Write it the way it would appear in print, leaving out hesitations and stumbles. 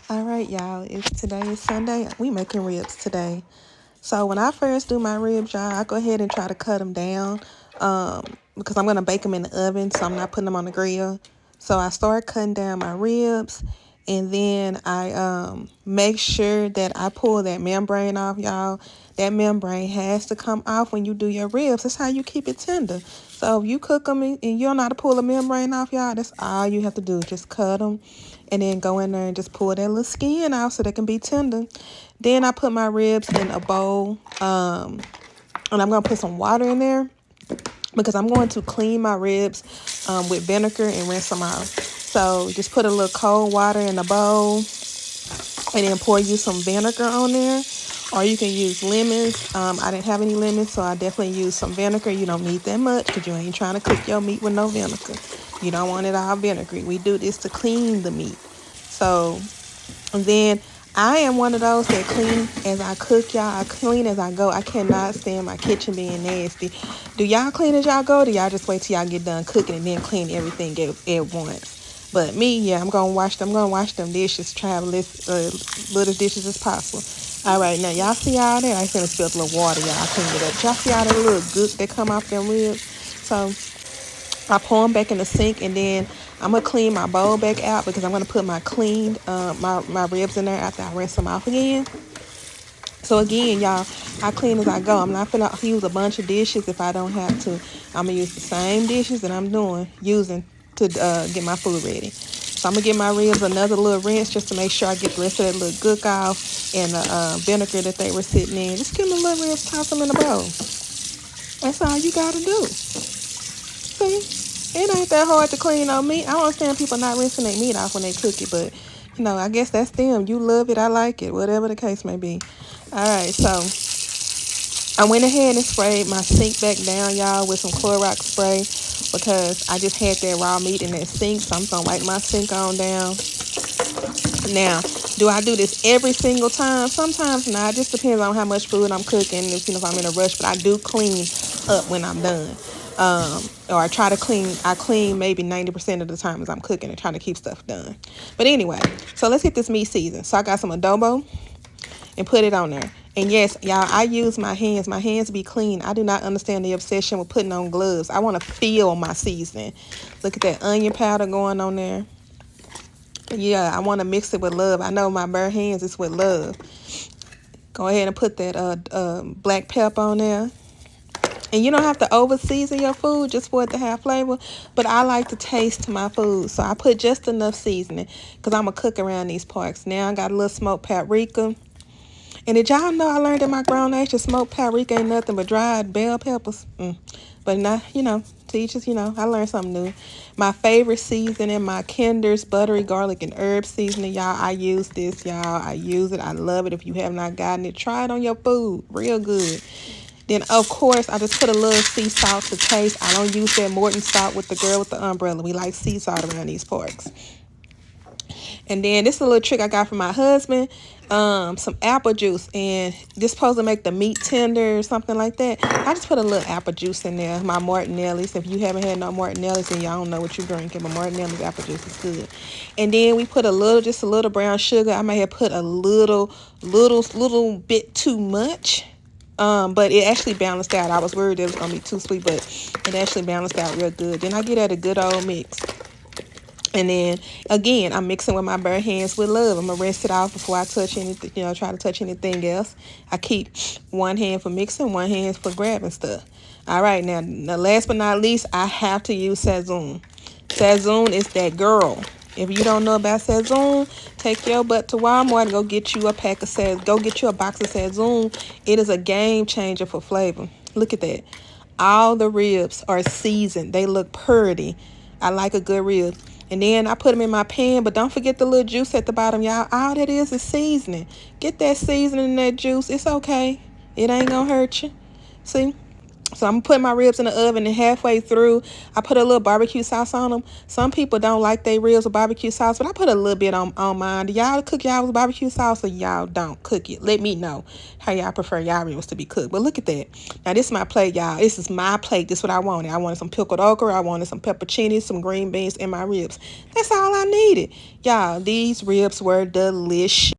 All right, y'all. Today is Sunday. We making ribs today. So when I first do my ribs, y'all, I go ahead and try to cut them down, because I'm gonna bake them in the oven, so I'm not putting them on the grill. So I start cutting down my ribs, and then I make sure that I pull that membrane off, y'all. That membrane has to come off when you do your ribs. That's how you keep it tender. So if you cook them and you don't know how to pull the membrane off, y'all, that's all you have to do. Just cut them and then go in there and just pull that little skin out so they can be tender. Then I put my ribs in a bowl, and I'm going to put some water in there because I'm going to clean my ribs with vinegar and rinse them out. So just put a little cold water in a bowl and then pour you some vinegar on there. Or you can use lemons. I didn't have any lemons, so I definitely used some vinegar. You don't need that much because you ain't trying to cook your meat with no vinegar. You don't want it all vinegary. We do this to clean the meat. So, and then I am one of those that clean as I cook, y'all. I clean as I go. I cannot stand my kitchen being nasty. Do y'all clean as y'all go? Or do y'all just wait till y'all get done cooking and then clean everything at once? But me, yeah, I'm gonna wash them. I'm gonna wash them dishes. Try to little dishes as possible. All right, now y'all see all that? I finna spill a little water, y'all. I cleaned it up. Y'all see all that little gook that come off them ribs? So I pour them back in the sink, and then I'm gonna clean my bowl back out because I'm gonna put my cleaned my ribs in there after I rinse them off again. So again, y'all, I clean as I go. I'm not gonna use a bunch of dishes if I don't have to. I'm gonna use the same dishes that I'm using to get my food ready. So I'm gonna give my ribs another little rinse just to make sure I get the rest of that little gook off and the vinegar that they were sitting in. Just give them a little rinse, toss them in the bowl. That's all you gotta do. See, it ain't that hard to clean on meat. I don't understand people not rinsing their meat off when they cook it, but I guess that's them. You love it, I like it, whatever the case may be. All right, so I went ahead and sprayed my sink back down, y'all, with some Clorox spray because I just had that raw meat in that sink, so I'm gonna wipe my sink on down. Now, do I do this every single time? Sometimes not. It just depends on how much food I'm cooking, if I'm in a rush. But I do clean up when I'm done. Or I try to clean. I clean maybe 90% of the time as I'm cooking and trying to keep stuff done. But anyway, so let's hit this meat season. So I got some adobo and put it on there. And yes, y'all, I use my hands. My hands be clean. I do not understand the obsession with putting on gloves. I want to feel my seasoning. Look at that onion powder going on there. Yeah, I want to mix it with love. I know my bare hands is with love. Go ahead and put that black pepper on there. And you don't have to over season your food just for it to have flavor. But I like to taste my food. So I put just enough seasoning because I'm going to cook around these parts. Now I got a little smoked paprika. And did y'all know I learned in my grown age that smoked paprika ain't nothing but dried bell peppers? But not, teachers, I learned something new. My favorite seasoning, my Kinder's buttery garlic and herb seasoning, y'all. I use this, y'all. I use it. I love it. If you have not gotten it, try it on your food. Real good. Then, of course, I just put a little sea salt to taste. I don't use that Morton salt with the girl with the umbrella. We like sea salt around these parts. And then this is a little trick I got from my husband. Some apple juice, and this supposed to make the meat tender or something like that. I just put a little apple juice in there. My Martinelli's. If you haven't had no Martinelli's, then y'all don't know what you're drinking. But Martinelli's apple juice is good. And then we put just a little brown sugar. I may have put a little bit too much. But it actually balanced out. I was worried it was gonna be too sweet, but it actually balanced out real good. Then I get at a good old mix. And then, again, I'm mixing with my bare hands with love. I'm going to rinse it off before I touch anything, try to touch anything else. I keep one hand for mixing, one hand for grabbing stuff. All right, now last but not least, I have to use Sazon. Sazon is that girl. If you don't know about Sazon, take your butt to Walmart and go get you a pack of Sazon. Go get you a box of Sazon. It is a game changer for flavor. Look at that. All the ribs are seasoned. They look pretty. I like a good rib. And then I put them in my pan, but don't forget the little juice at the bottom, y'all. All that is seasoning. Get that seasoning and that juice. It's okay. It ain't gonna hurt you. See? So I'm putting my ribs in the oven, and halfway through, I put a little barbecue sauce on them. Some people don't like their ribs with barbecue sauce, but I put a little bit on mine. Do y'all cook y'all with barbecue sauce, or y'all don't cook it? Let me know how y'all prefer y'all ribs to be cooked. But look at that. Now, this is my plate, y'all. This is my plate. This is what I wanted. I wanted some pickled okra. I wanted some pepperoncinis, some green beans, and my ribs. That's all I needed. Y'all, these ribs were delicious.